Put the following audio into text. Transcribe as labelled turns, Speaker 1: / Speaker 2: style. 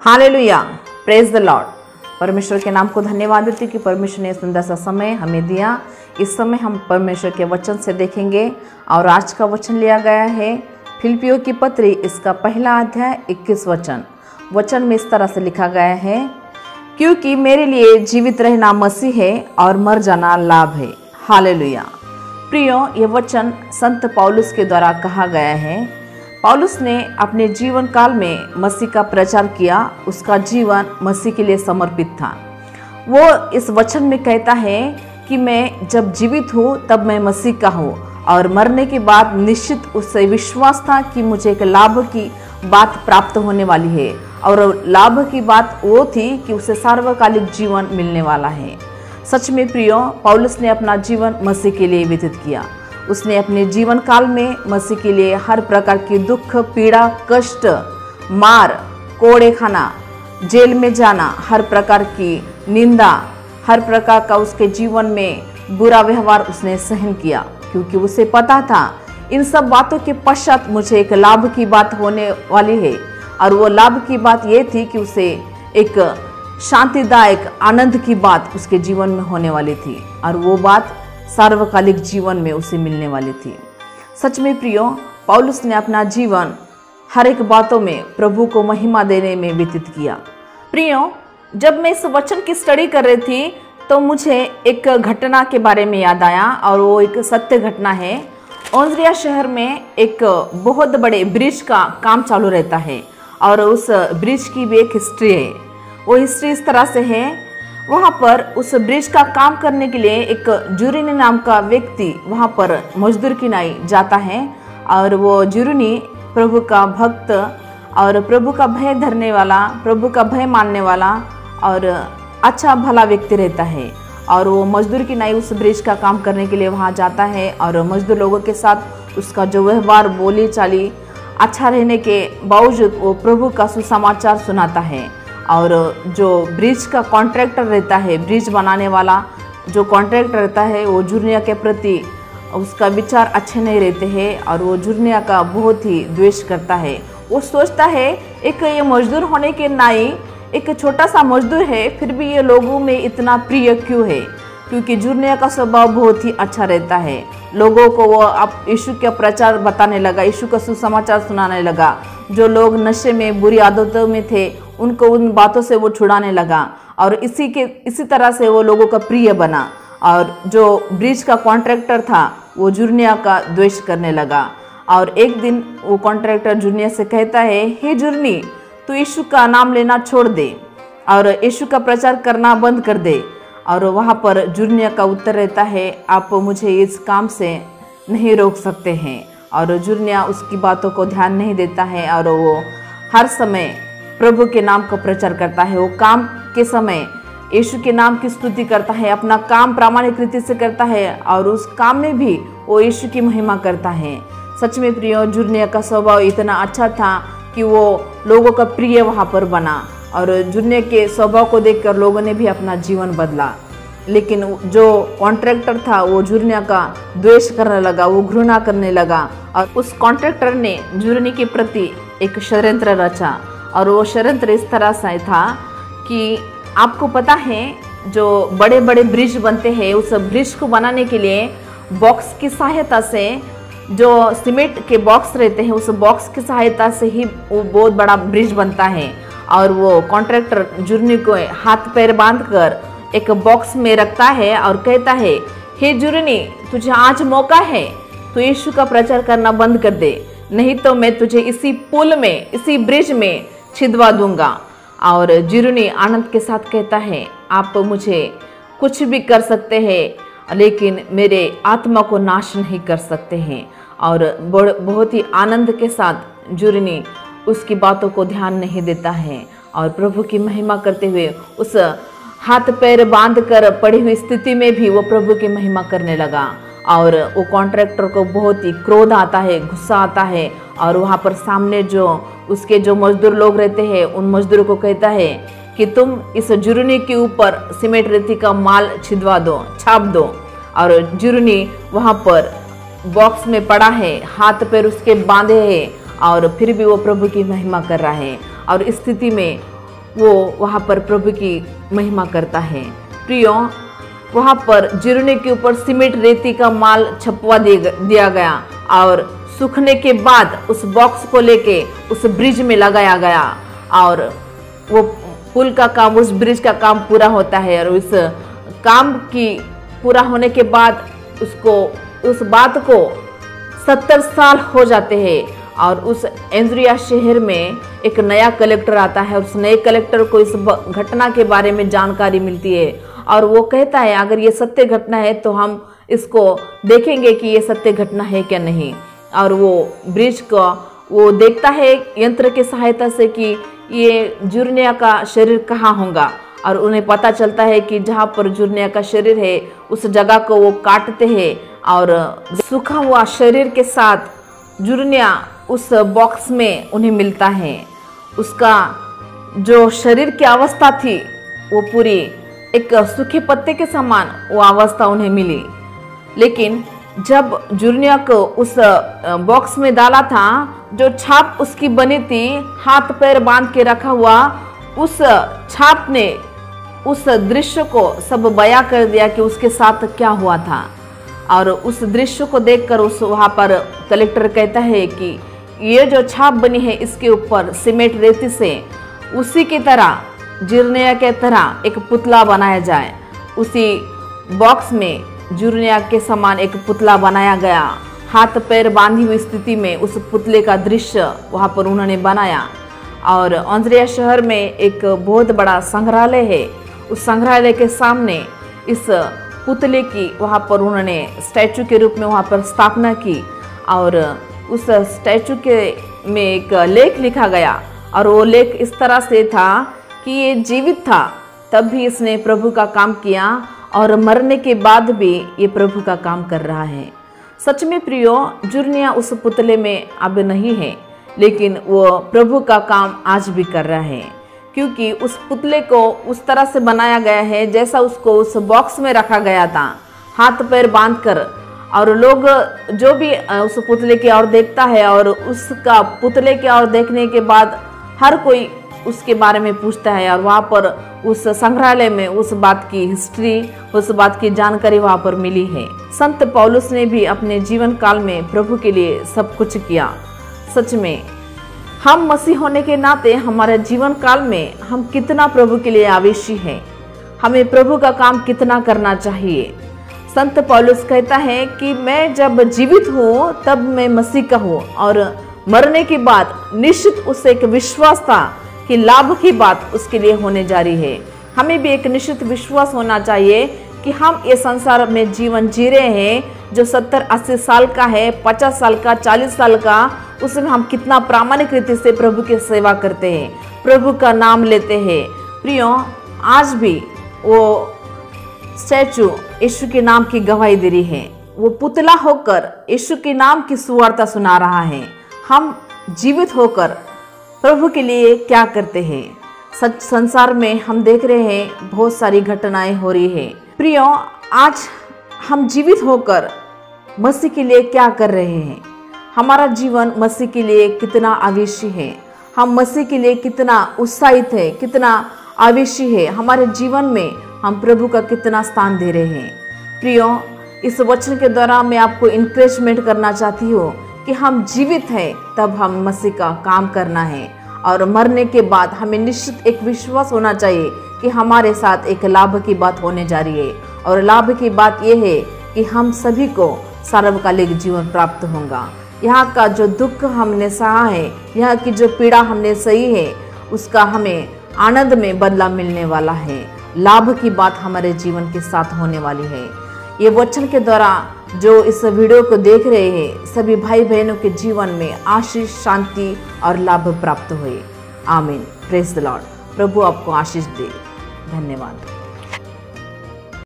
Speaker 1: Hallelujah, praise the Lord. परमेश्वर के नाम को धन्यवाद देती कि परमेश्वर ने सुंदर सा समय हमें दिया। इस समय हम परमेश्वर के वचन से देखेंगे और आज का वचन लिया गया है फिलिप्पियों की पत्री, इसका पहला अध्याय 21 वचन। वचन में इस तरह से लिखा गया है, क्योंकि मेरे लिए जीवित रहना मसीह है और मर जाना लाभ है। हालेलुया। प्रियो, ये वचन संत पौलुस के द्वारा कहा गया है। पौलुस ने अपने जीवन काल में मसीह का प्रचार किया, उसका जीवन मसीह के लिए समर्पित था। वो इस वचन में कहता है कि मैं जब जीवित हूँ तब मैं मसीह का हूँ, और मरने के बाद निश्चित उससे विश्वास था कि मुझे एक लाभ की बात प्राप्त होने वाली है, और लाभ की बात वो थी कि उसे सार्वकालिक जीवन मिलने वाला है। सच में प्रियो, पौलुस ने अपना जीवन मसीह के लिए व्यतीत किया। उसने अपने जीवन काल में मसीह के लिए हर प्रकार की दुख, पीड़ा, कष्ट, मार, कोड़े खाना, जेल में जाना, हर प्रकार की निंदा, हर प्रकार का उसके जीवन में बुरा व्यवहार उसने सहन किया, क्योंकि उसे पता था इन सब बातों के पश्चात मुझे एक लाभ की बात होने वाली है। और वो लाभ की बात ये थी कि उसे एक शांतिदायक आनंद की बात उसके जीवन में होने वाली थी, और वो बात सार्वकालिक जीवन में उसे मिलने वाली थी। सच में प्रियो, पौलुस ने अपना जीवन हर एक बातों में प्रभु को महिमा देने में व्यतीत किया। प्रियो, जब मैं इस वचन की स्टडी कर रही थी तो मुझे एक घटना के बारे में याद आया, और वो एक सत्य घटना है। ओंजरिया शहर में एक बहुत बड़े ब्रिज का काम चालू रहता है, और उस ब्रिज की भी एक हिस्ट्री है। वो हिस्ट्री इस तरह से है, वहाँ पर उस ब्रिज का काम करने के लिए एक जुरिनी नाम का व्यक्ति वहाँ पर मजदूर की नाई जाता है, और वो जुरिनी प्रभु का भक्त और प्रभु का भय धरने वाला, प्रभु का भय मानने वाला और अच्छा भला व्यक्ति रहता है। और वो मजदूर की नाई उस ब्रिज का काम करने के लिए वहाँ जाता है, और मजदूर लोगों के साथ उसका जो व्यवहार, बोली चाली अच्छा रहने के बावजूद वो प्रभु का सुसमाचार सुनाता है। और जो ब्रिज का कॉन्ट्रैक्टर रहता है, ब्रिज बनाने वाला जो कॉन्ट्रैक्टर रहता है, वो जुर्निया के प्रति उसका विचार अच्छे नहीं रहते हैं, और वो जुर्निया का बहुत ही द्वेष करता है। वो सोचता है एक ये मजदूर होने के नाई एक छोटा सा मजदूर है, फिर भी ये लोगों में इतना प्रिय क्यों है, क्योंकि जुर्निया का स्वभाव बहुत ही अच्छा रहता है। लोगों को वो अब यीशु का प्रचार बताने लगा, यीशु का सुसमाचार सुनाने लगा। जो लोग नशे में, बुरी आदतों में थे, उनको उन बातों से वो छुड़ाने लगा, और इसी तरह से वो लोगों का प्रिय बना। और जो ब्रिज का कॉन्ट्रैक्टर था वो जुर्निया का द्वेष करने लगा। और एक दिन वो कॉन्ट्रैक्टर जुर्निया से कहता है, हे जुर्नी, तू यीशु का नाम लेना छोड़ दे और यीशु का प्रचार करना बंद कर दे। और वहाँ पर जुर्निया का उत्तर रहता है, आप मुझे इस काम से नहीं रोक सकते हैं। और जुर्निया उसकी बातों को ध्यान नहीं देता है, और वो हर समय प्रभु के नाम का प्रचार करता है। वो काम के समय यीशु के नाम की स्तुति करता है, अपना काम प्रामाणिक रीति से करता है, और उस काम में भी वो यीशु की महिमा करता है। सच में प्रियो, जुर्निया का स्वभाव इतना अच्छा था कि वो लोगों का प्रिय वहाँ पर बना, और जुर्निया के स्वभाव को देखकर लोगों ने भी अपना जीवन बदला। लेकिन जो कॉन्ट्रैक्टर था वो जुर्निया का द्वेष करने लगा, वो घृणा करने लगा, और उस कॉन्ट्रैक्टर ने जुर्नी के प्रति एक षड्यंत्र रचा। और वो षड्यंत्र इस तरह से था कि आपको पता है जो बड़े बड़े ब्रिज बनते हैं, उस ब्रिज को बनाने के लिए बॉक्स की सहायता से, जो सीमेंट के बॉक्स रहते हैं, उस बॉक्स की सहायता से ही वो बहुत बड़ा ब्रिज बनता है। और वो कॉन्ट्रैक्टर जुर्नी को हाथ पैर बांध कर एक बॉक्स में रखता है और कहता है, हे जुर्नी, तुझे आज मौका है, तो यीशु का प्रचार करना बंद कर दे, नहीं तो मैं तुझे इसी पुल में, इसी ब्रिज में छिदवा दूंगा। और जुर्नी आनंद के साथ कहता है, आप मुझे कुछ भी कर सकते हैं, लेकिन मेरे आत्मा को नाश नहीं कर सकते हैं। और बहुत ही आनंद के साथ जुर्नी उसकी बातों को ध्यान नहीं देता है, और प्रभु की महिमा करते हुए उस हाथ पैर बांध कर पड़ी हुई स्थिति में भी वो प्रभु की महिमा करने लगा। और वो कॉन्ट्रैक्टर को बहुत ही क्रोध आता है, गुस्सा आता है, और वहाँ पर सामने जो उसके जो मजदूर लोग रहते हैं उन मजदूरों को कहता है कि तुम इस जुर्नी के ऊपर सीमेंट रेती का माल छिदवा दो, छाप दो। और जुर्नी वहाँ पर बॉक्स में पड़ा है, हाथ पैर उसके बांधे हैं, और फिर भी वो प्रभु की महिमा कर रहा है। और इस स्थिति में वो वहाँ पर प्रभु की महिमा करता है। प्रियो, वहाँ पर जिरने के ऊपर सीमेंट रेती का माल छपवा दिया गया और सूखने के बाद उस बॉक्स को लेके उस ब्रिज में लगाया गया और वो पुल का काम, उस ब्रिज का काम पूरा होता है। और उस काम की पूरा होने के बाद उस बात को 70 साल हो जाते हैं और उस एंड्रिया शहर में एक नया कलेक्टर आता है। उस नए कलेक्टर को इस घटना के बारे में जानकारी मिलती है और वो कहता है अगर ये सत्य घटना है तो हम इसको देखेंगे कि ये सत्य घटना है क्या नहीं। और वो ब्रिज को वो देखता है यंत्र की सहायता से कि ये जुर्निया का शरीर कहाँ होगा और उन्हें पता चलता है कि जहाँ पर जुर्निया का शरीर है उस जगह को वो काटते हैं और सूखा हुआ शरीर के साथ जुर्निया उस बॉक्स में उन्हें मिलता है। उसका जो शरीर की अवस्था थी वो पूरी एक सूखे पत्ते के समान वो अवस्था उन्हें मिली। लेकिन जब जुर्निया को उस बॉक्स में डाला था, जो छाप उसकी बनी थी हाथ पैर बांध के रखा हुआ, उस छाप ने उस दृश्य को सब बयां कर दिया कि उसके साथ क्या हुआ था। और उस दृश्य को देखकर उस वहाँ पर कलेक्टर कहता है कि ये जो छाप बनी है इसके ऊपर सीमेंट रेती से उसी की तरह जुर्निया के तरह एक पुतला बनाया जाए। उसी बॉक्स में जुर्निया के समान एक पुतला बनाया गया। हाथ पैर बांधी हुई स्थिति में उस पुतले का दृश्य वहाँ पर उन्होंने बनाया। और एंड्रिया शहर में एक बहुत बड़ा संग्रहालय है। उस संग्रहालय के सामने इस पुतले की वहाँ पर उन्होंने स्टैचू के रूप में वहाँ पर स्थापना की और उस स्टैचू के में एक लेख लिखा गया और वो लेख इस तरह से था कि ये जीवित था तब भी इसने प्रभु का काम किया और मरने के बाद भी ये प्रभु का काम कर रहा है। सच में प्रियो, जुर्निया उस पुतले में अब नहीं है, लेकिन वो प्रभु का काम आज भी कर रहा है, क्योंकि उस पुतले को उस तरह से बनाया गया है जैसा उसको उस बॉक्स में रखा गया था, हाथ पैर बांधकर। और लोग जो भी उस पुतले की ओर देखता है और उसका पुतले की ओर देखने के बाद हर कोई उसके बारे में पूछता है और वहाँ पर उस संग्रहालय में उस बात की हिस्ट्री, उस बात की जानकारी वहाँ पर मिली है। संत पौलुस ने भी अपने जीवन काल में प्रभु के लिए सब कुछ किया। सच में हम मसीह होने के नाते हमारे जीवन काल में हम कितना प्रभु के लिए आवेशी हैं, हमें प्रभु का काम कितना करना चाहिए। संत पौलुस कहता है कि मैं जब जीवित हूँ तब मैं मसीह का हूँ और मरने के बाद निश्चित उसे एक विश्वास था कि लाभ की बात उसके लिए होने जा रही है। हमें भी एक निश्चित विश्वास होना चाहिए कि हम ये संसार में जीवन जी रहे हैं जो 70-80 साल का है, 50 साल का, 40 साल का, उसमें हम कितना प्रामाणिक रीति से प्रभु की सेवा करते हैं, प्रभु का नाम लेते हैं। प्रियो, आज भी वो स्टैचू यीशु के नाम की गवाही दे रही है, वो पुतला होकर यीशु के नाम की सुवार्ता सुना रहा है। हम जीवित होकर प्रभु के लिए क्या करते हैं? सच संसार में हम देख रहे हैं बहुत सारी घटनाएं हो रही है। प्रियो, आज हम जीवित होकर मसीह के लिए क्या कर रहे हैं? हमारा जीवन मसीह के लिए कितना आवेशी है, हम मसीह के लिए कितना उत्साहित है, कितना आवेशी है, हमारे जीवन में हम प्रभु का कितना स्थान दे रहे हैं। प्रियो, इस वचन के द्वारा मैं आपको इंकरेजमेंट करना चाहती हूँ कि हम जीवित हैं तब हम मसीह का काम करना है और मरने के बाद हमें निश्चित एक विश्वास होना चाहिए कि हमारे साथ एक लाभ की बात होने जा रही है। और लाभ की बात यह है कि हम सभी को सार्वकालिक जीवन प्राप्त होगा। यहाँ का जो दुख हमने सहा है, यहाँ की जो पीड़ा हमने सही है, उसका हमें आनंद में बदला मिलने वाला है। लाभ की बात हमारे जीवन के साथ होने वाली है। ये वचन के द्वारा जो इस वीडियो को देख रहे हैं सभी भाई बहनों के जीवन में आशीष, शांति और लाभ प्राप्त हुए। आमीन। Praise the Lord. प्रभु आपको आशीष दे। धन्यवाद।